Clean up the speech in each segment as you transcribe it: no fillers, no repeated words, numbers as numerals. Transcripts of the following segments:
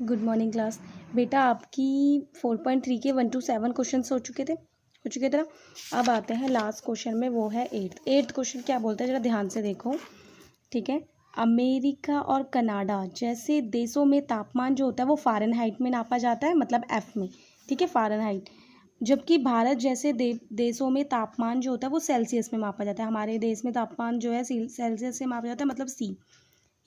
Good morning class. बेटा आपकी 4.3 के 1 to 7 क्वेश्चन हो चुके थे ना। अब आते हैं लास्ट क्वेश्चन में, वो है एट्थ क्वेश्चन। क्या बोलता है जरा ध्यान से देखो, ठीक है। अमेरिका और कनाडा जैसे देशों में तापमान जो होता है वो फ़ारेनहाइट में नापा जाता है, मतलब एफ में, ठीक है, फ़ारेनहाइट। जबकि भारत जैसे देशों में तापमान जो होता है वो सेल्सियस में मापा जाता है। हमारे देश में तापमान जो है सेल्सियस से मापा जाता है, मतलब सी।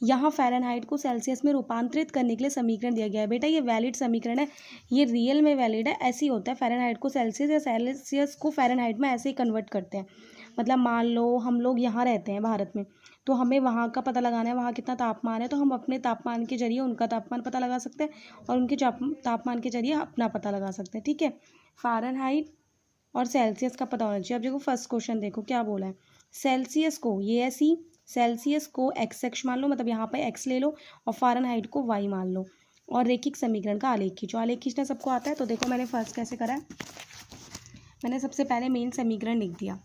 यहाँ फ़ारेनहाइट को सेल्सियस में रूपांतरित करने के लिए समीकरण दिया गया है। बेटा ये वैलिड समीकरण है, ये रियल में वैलिड है। ऐसे ही होता है, फ़ारेनहाइट को सेल्सियस या सेल्सियस को फ़ारेनहाइट में ऐसे ही कन्वर्ट करते हैं। मतलब मान लो हम लोग यहाँ रहते हैं भारत में, तो हमें वहाँ का पता लगाना है, वहाँ कितना तापमान है, तो हम अपने तापमान के जरिए उनका तापमान पता लगा सकते हैं और उनके तापमान के जरिए अपना पता लगा सकते हैं, ठीक है। फ़ारेनहाइट और सेल्सियस का पता होना चाहिए। अब देखो फर्स्ट क्वेश्चन देखो क्या बोला है। सेल्सियस को ये है सी, सेल्सियस को एक्स मान लो, मतलब यहाँ पे एक्स ले लो, और फ़ारेनहाइट को वाई मान लो, और रेखिक समीकरण का आलेख खींचो। आलेख खींचना सबको आता है। तो देखो मैंने फर्स्ट कैसे करा है, मैंने सबसे पहले मेन समीकरण लिख दिया,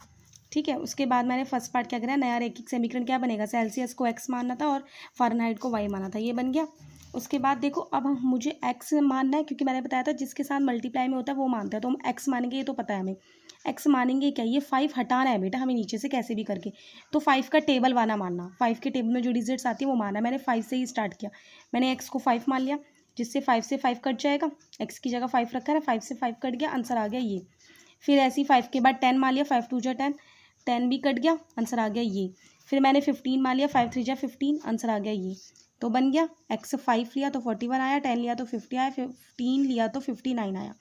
ठीक है। उसके बाद मैंने फर्स्ट पार्ट क्या करा, नया रेखिक समीकरण क्या बनेगा, सेल्सियस को एक्स मानना था और फ़ारेनहाइट को वाई माना था, ये बन गया। उसके बाद देखो अब मुझे एक्स मानना है, क्योंकि मैंने बताया था जिसके साथ मल्टीप्लाई में होता है वो मानता है, तो हम एक्स मानेंगे, ये तो पता है हमें। एक्स मानेंगे क्या, ये 5 हटाना है बेटा हमें नीचे से कैसे भी करके, तो 5 का टेबल वाला मानना, 5 के टेबल में जो डिजिट्स आती है वो मानना। मैंने 5 से ही स्टार्ट किया, मैंने एक्स को 5 मान लिया, जिससे 5 से 5 कट जाएगा, एक्स की जगह 5 रखा है, 5 से 5 कट गया, आंसर आ गया ये। फिर ऐसे ही 5 के बाद 10 मान लिया, 5 2 जा 10, 10 भी कट गया, आंसर आ गया ये। फिर मैंने 15 मान लिया, 5 3 जा 15, आंसर आ गया ये। तो बन गया एक्स 5 लिया तो 41 आया, 10 लिया तो 50 आया, 15 लिया तो 59 आया।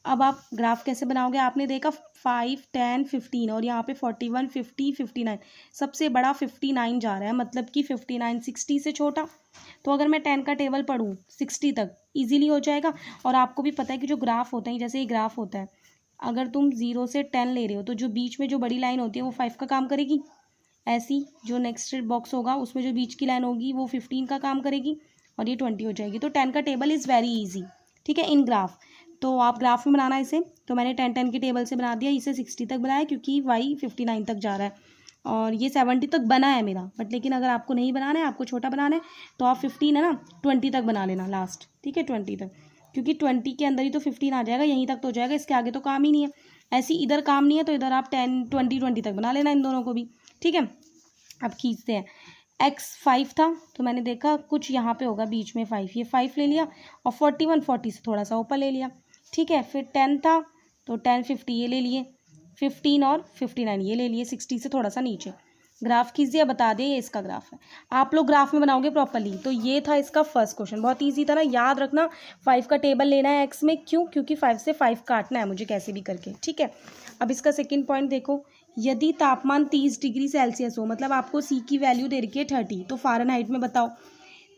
अब आप ग्राफ कैसे बनाओगे, आपने देखा 5 10 15 और यहाँ पे 41 50 59, सबसे बड़ा 59 जा रहा है, मतलब कि 59 60 से छोटा। तो अगर मैं 10 का टेबल पढ़ूँ 60 तक इजीली हो जाएगा। और आपको भी पता है कि जो ग्राफ होते हैं, जैसे ये ग्राफ होता है, अगर तुम 0 से 10 ले रहे हो तो जो बीच में जो बड़ी लाइन होती है वो 5 का काम करेगी। ऐसी जो नेक्स्ट बॉक्स होगा उसमें जो बीच की लाइन होगी वो 15 का काम करेगी, और ये 20 हो जाएगी। तो 10 का टेबल इज़ वेरी ईजी, ठीक है, इन ग्राफ। तो आप ग्राफ में बनाना इसे, तो मैंने 10 के टेबल से बना दिया, इसे 60 तक बनाया क्योंकि वाई 59 तक जा रहा है, और ये 70 तक बना है मेरा। बट लेकिन अगर आपको नहीं बनाना है, आपको छोटा बनाना है, तो आप 15 है ना 20 तक बना लेना लास्ट, ठीक है, 20 तक, क्योंकि 20 के अंदर ही तो 15 आ जाएगा, यहीं तक तो हो जाएगा, इसके आगे तो काम ही नहीं है। ऐसे इधर काम नहीं है तो इधर आप 10 20 तक बना लेना इन दोनों को भी, ठीक है। अब खींचते हैं, एक्स 5 था तो मैंने देखा कुछ यहाँ पे होगा बीच में 5, ये 5 ले लिया, और 41 40 से थोड़ा सा ऊपर ले लिया, ठीक है। फिर 10 था तो 10 50 ये ले लिए, 15 और 59 ये ले लिए, 60 से थोड़ा सा नीचे। ग्राफ खींच बता दिए, ये इसका ग्राफ है। आप लोग ग्राफ में बनाओगे प्रॉपरली। तो ये था इसका फर्स्ट क्वेश्चन, बहुत ईजी था ना, याद रखना 5 का टेबल लेना है एक्स में, क्यों, क्योंकि 5 से 5 काटना है मुझे कैसे भी करके, ठीक है। अब इसका सेकेंड पॉइंट देखो, यदि तापमान 30 डिग्री सेल्सियस हो, मतलब आपको सी की वैल्यू दे रखी है 30, तो फ़ारेनहाइट में बताओ।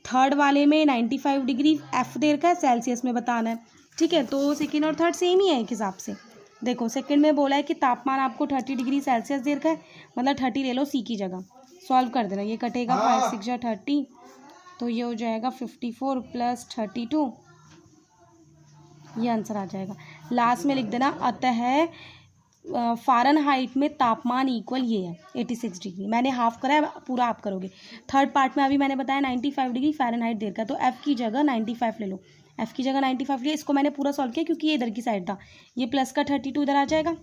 थर्ड वाले में 95 डिग्री एफ दे रखा है, सेल्सियस में बताना है, ठीक है। तो सेकेंड और थर्ड सेम ही है एक हिसाब से। देखो सेकंड में बोला है कि तापमान आपको 30 डिग्री सेल्सियस दे रखा है, मतलब 30 ले लो सी की जगह, सॉल्व कर देना, ये कटेगा 5 6 जा 30, तो ये हो जाएगा 54 + 32, ये आंसर आ जाएगा। लास्ट में लिख देना, अतः फ़ारेनहाइट में तापमान इक्वल ये है 86 डिग्री। मैंने हाफ करा है, पूरा आप करोगे। थर्ड पार्ट में अभी मैंने बताया 95 डिग्री फ़ारेनहाइट दे रखा है, तो एफ़ की जगह 95 ले लो, एफ़ की जगह 95 लिया। इसको मैंने पूरा सॉल्व किया क्योंकि ये इधर की साइड था, ये प्लस का 32 इधर आ जाएगा,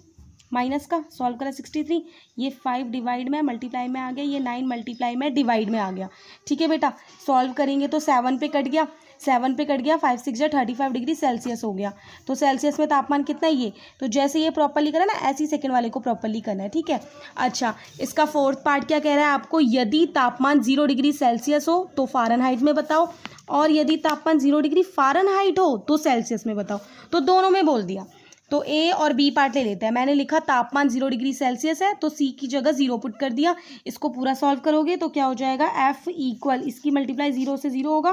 माइनस का सॉल्व करा 63, ये 5 डिवाइड में मल्टीप्लाई में आ गया, ये 9 मल्टीप्लाई में डिवाइड में आ गया, ठीक है बेटा। सॉल्व करेंगे तो 7 पे कट गया, 7 पे कट गया, 5 6 जा 35 डिग्री सेल्सियस हो गया। तो सेल्सियस में तापमान कितना है ये, तो जैसे ये प्रॉपरली करा ना, ऐसे ही सेकंड वाले को प्रॉपरली करना है, ठीक है। अच्छा, इसका फोर्थ पार्ट क्या कह रहा है आपको, यदि तापमान 0 डिग्री सेल्सियस हो तो फ़ारेनहाइट में बताओ, और यदि तापमान 0 डिग्री फ़ारेनहाइट हो तो सेल्सियस में बताओ। तो दोनों में बोल दिया, तो ए और बी पार्ट ले लेते हैं। मैंने लिखा तापमान 0 डिग्री सेल्सियस है, तो सी की जगह 0 पुट कर दिया। इसको पूरा सॉल्व करोगे तो क्या हो जाएगा, एफ इक्वल, इसकी मल्टीप्लाई 0 से 0 होगा,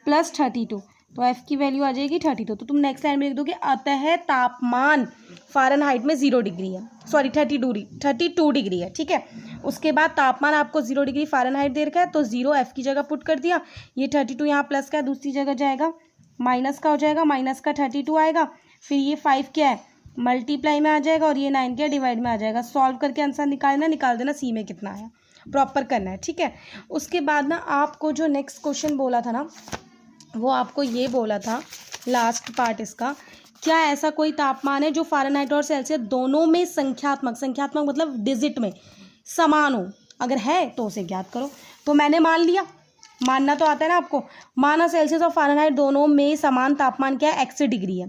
प्लस 32, तो एफ की वैल्यू आ जाएगी 32। तो तुम नेक्स्ट लाइन में लिख दोगे, अतः तापमान फ़ारेनहाइट में 0 डिग्री है, सॉरी 32 डिग्री है, ठीक है। उसके बाद तापमान आपको 0 डिग्री फ़ारेनहाइट दे रखा है, तो 0 एफ की जगह पुट कर दिया, ये 32 यहाँ प्लस का दूसरी जगह जाएगा, माइनस का हो जाएगा, माइनस का 32 आएगा, फिर ये 5 क्या है मल्टीप्लाई में आ जाएगा, और ये 9 क्या डिवाइड में आ जाएगा। सॉल्व करके आंसर निकाल देना सी में कितना आया, प्रॉपर करना है, ठीक है। उसके बाद ना आपको जो नेक्स्ट क्वेश्चन बोला था ना, वो आपको ये बोला था लास्ट पार्ट इसका, क्या ऐसा कोई तापमान है जो फ़ारेनहाइट और सेल्सियस दोनों में संख्यात्मक मतलब डिजिट में समान हो? अगर है तो उसे ज्ञात करो। तो मैंने मान लिया, मानना तो आता है ना आपको, माना सेल्सियस और फ़ारेनहाइट दोनों में समान तापमान क्या है, x डिग्री है।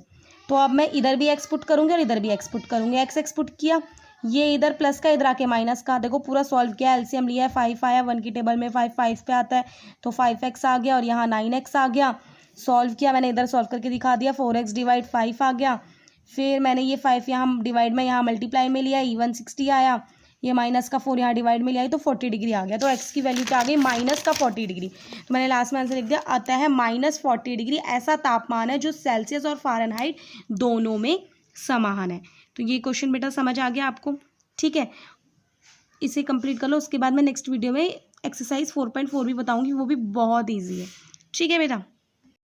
तो अब मैं इधर भी x पुट करूँगी और इधर भी x पुट करूँगी। x पुट किया, ये इधर प्लस का इधर आके माइनस का, देखो पूरा सॉल्व किया, एलसीएम लिया है, 5 आया, 1 की टेबल में 5 पे आता है तो 5x आ गया और यहाँ 9x आ गया। सॉल्व किया मैंने, इधर सॉल्व करके दिखा दिया, 4x डिवाइड 5 आ गया। फिर मैंने ये 5 यहाँ डिवाइड में यहाँ मल्टीप्लाई में लिया, इवन 60 आया, ये माइनस का 4 यहाँ डिवाइड में लिया तो 40 डिग्री आ गया। तो x की वैल्यू क्या आ गई, माइनस का 40 डिग्री। तो मैंने लास्ट में आंसर लिख दिया, आता है -40 डिग्री ऐसा तापमान है जो सेल्सियस और फ़ारेनहाइट दोनों में समान है। तो ये क्वेश्चन बेटा समझ आ गया आपको, ठीक है। इसे कंप्लीट कर लो, उसके बाद मैं नेक्स्ट वीडियो में एक्सरसाइज 4.4 भी बताऊंगी, वो भी बहुत ईजी है, ठीक है बेटा।